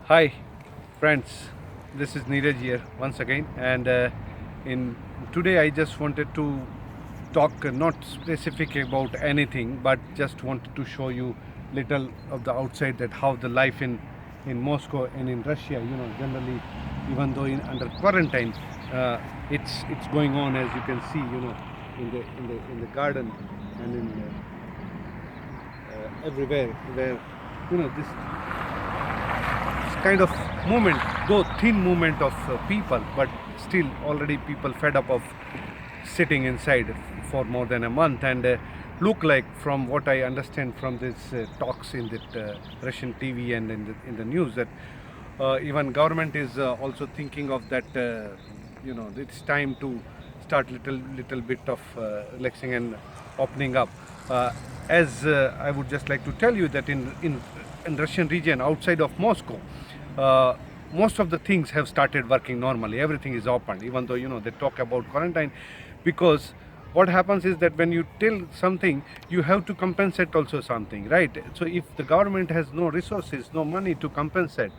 Hi, friends. This is Neeraj here once again, and in today I just wanted to talk not specific about anything, but just wanted to show you little of the outside that how the life in Moscow and in Russia, generally, even though under quarantine, it's going on as you can see, in the garden and in everywhere where this kind of movement, though thin movement of people, but still already people fed up of sitting inside for more than a month and look like from what I understand from these talks in the Russian TV and in the news that even government is also thinking of that it's time to start little bit of relaxing and opening up. As I would just like to tell you that in Russian region outside of Moscow, uh, most of the things have started working normally. Everything is open, even though they talk about quarantine, because what happens is that when you tell something, you have to compensate also something, right? So if the government has no resources, no money to compensate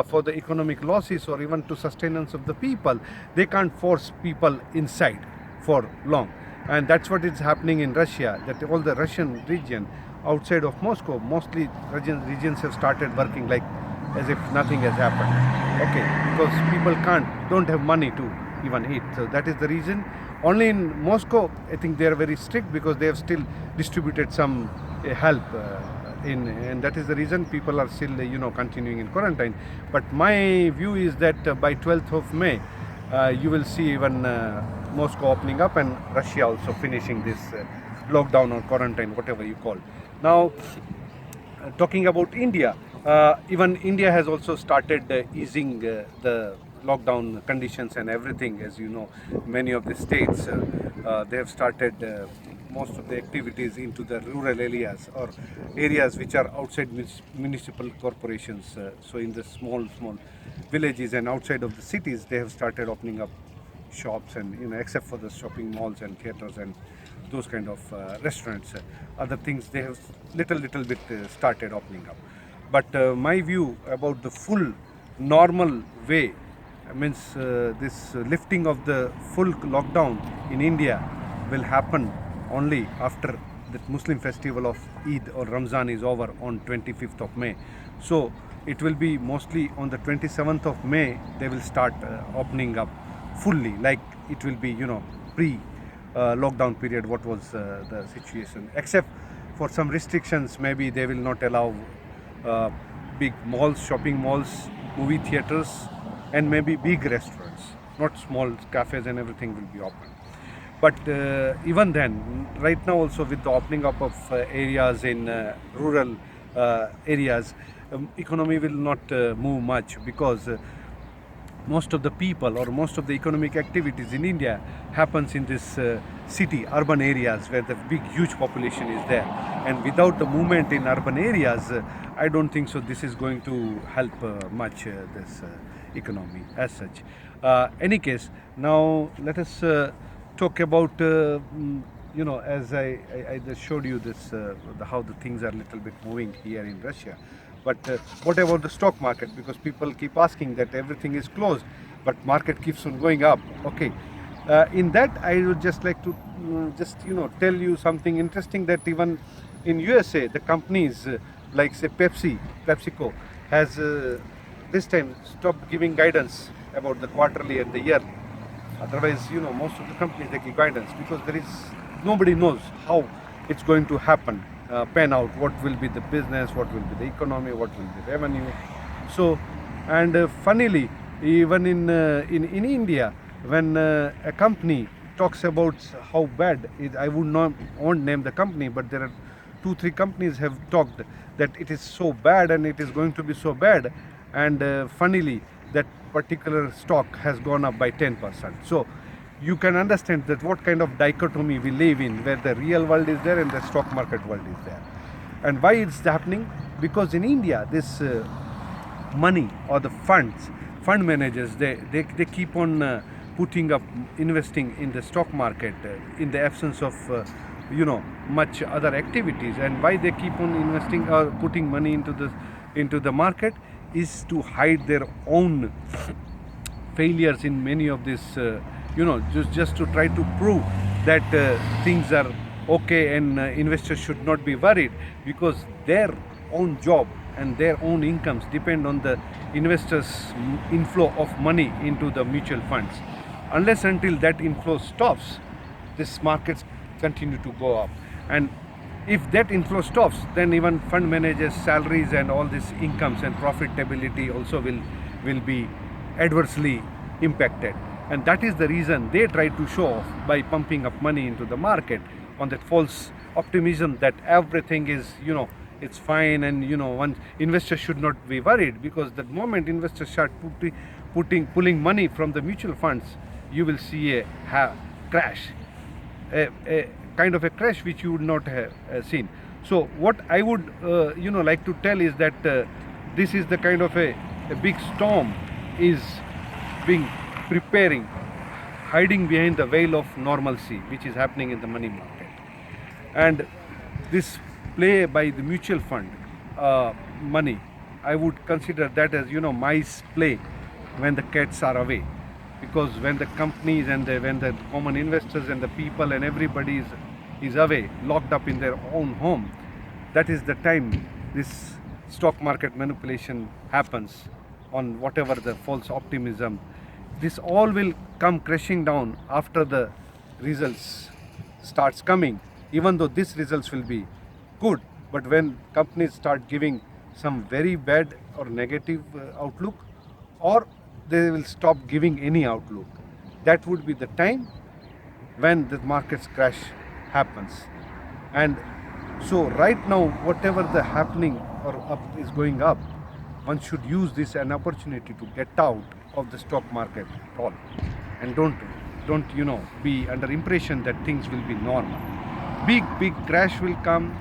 for the economic losses or even to sustenance of the people, they can't force people inside for long. And that's what is happening in Russia, that all the Russian region outside of Moscow, mostly regions have started working like as if nothing has happened. Okay, because people don't have money to even eat. So that is the reason. Only in Moscow, I think they are very strict because they have still distributed some help and that is the reason people are still continuing in quarantine. But my view is that by 12th of May, you will see even Moscow opening up and Russia also finishing this lockdown or quarantine, whatever you call. Now, talking about India, even India has also started easing the lockdown conditions and everything. As you know, many of the states they have started most of the activities into the rural areas or areas which are outside municipal corporations. So in the small villages and outside of the cities, they have started opening up shops and except for the shopping malls and theaters and those kind of restaurants, other things they have little bit started opening up. But my view about the full normal way means this lifting of the full lockdown in India will happen only after the Muslim festival of Eid or Ramzan is over on 25th of May. So it will be mostly on the 27th of May they will start opening up fully, like it will be pre lockdown period what was the situation, except for some restrictions. Maybe they will not allow uh, big malls, shopping malls, movie theaters, and maybe big restaurants, not small cafes, and everything will be open. But even then, right now also with the opening up of areas in rural areas, economy will not move much because most of the people or most of the economic activities in India happens in this city, urban areas where the big, huge population is there. And without the movement in urban areas, I don't think so. This is going to help much this economy as such. Any case, now let us talk about. As I just showed you this, how the things are a little bit moving here in Russia. But what about the stock market? Because people keep asking that everything is closed, but market keeps on going up. Okay, in that I would just like to just tell you something interesting that even in USA the companies like say PepsiCo has this time stopped giving guidance about the quarterly and the year. Otherwise, most of the companies they give guidance because there is nobody knows how it's going to happen, pan out. What will be the business? What will be the economy? What will be revenue? So, and funnily, even in India, when a company talks about how bad it, I won't name the company, but there are 2 3 companies have talked that it is so bad and it is going to be so bad, and funnily that particular stock has gone up by 10%. So you can understand that what kind of dichotomy we live in, where the real world is there and the stock market world is there. And why it's happening? Because in India this money or the fund managers, they keep on putting up investing in the stock market in the absence of much other activities. And why they keep on investing or putting money into the market is to hide their own failures in many of this, just to try to prove that things are okay, and investors should not be worried, because their own job and their own incomes depend on the investors' inflow of money into the mutual funds. Unless until that inflow stops, this markets continue to go up. And if that inflow stops, then even fund managers' salaries and all these incomes and profitability also will be adversely impacted. And that is the reason they try to show off by pumping up money into the market on that false optimism that everything is, it's fine, and one investors should not be worried, because the moment investors start pulling money from the mutual funds, you will see a crash, a kind of a crash which you would not have seen. So what I would like to tell is that this is the kind of a big storm is being preparing, hiding behind the veil of normalcy which is happening in the money market. And this play by the mutual fund money, I would consider that as mice play when the cats are away, because when the companies and when the common investors and the people and everybody is away, locked up in their own home, that is the time this stock market manipulation happens on whatever the false optimism. This all will come crashing down after the results starts coming, even though these results will be good. But when companies start giving some very bad or negative outlook, or they will stop giving any outlook, that would be the time when the markets crash happens. And so right now, whatever the happening or up is going up, one should use this an opportunity to get out of the stock market at all, and don't be under impression that things will be normal. Big crash will come,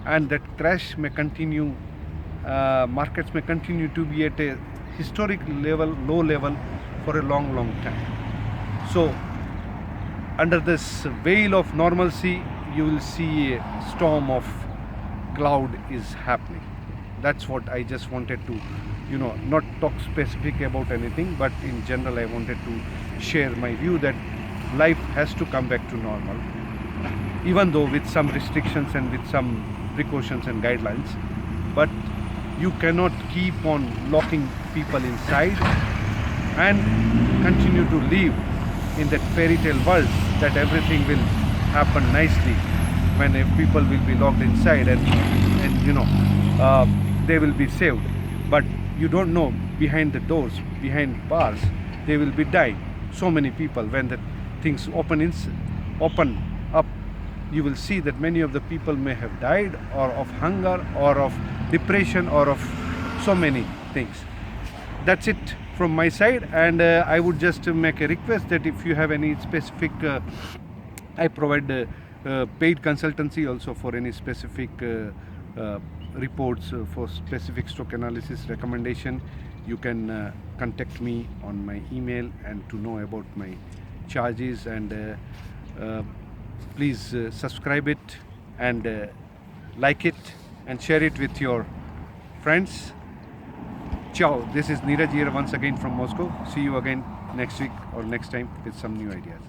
and that crash may continue. Markets may continue to be at a historic level, low level, for a long time. So under this veil of normalcy, you will see a storm of cloud is happening. That's what I just wanted to not talk specific about anything, but in general I wanted to share my view that life has to come back to normal, even though with some restrictions and with some precautions and guidelines. But you cannot keep on locking people inside and continue to live in that fairy tale world that everything will happen nicely when people will be locked inside and they will be saved. But you don't know, behind the doors, behind bars, they will be dying. So many people, when the things open up, you will see that many of the people may have died, or of hunger, or of depression, or of so many things. That's it from my side, and I would just make a request that if you have any specific, I provide paid consultancy also for any specific reports for specific stock analysis recommendation. You can contact me on my email and to know about my charges, and please subscribe it and like it and share it with your friends. Ciao, this is Neeraj here once again from Moscow. See you again next week or next time with some new ideas.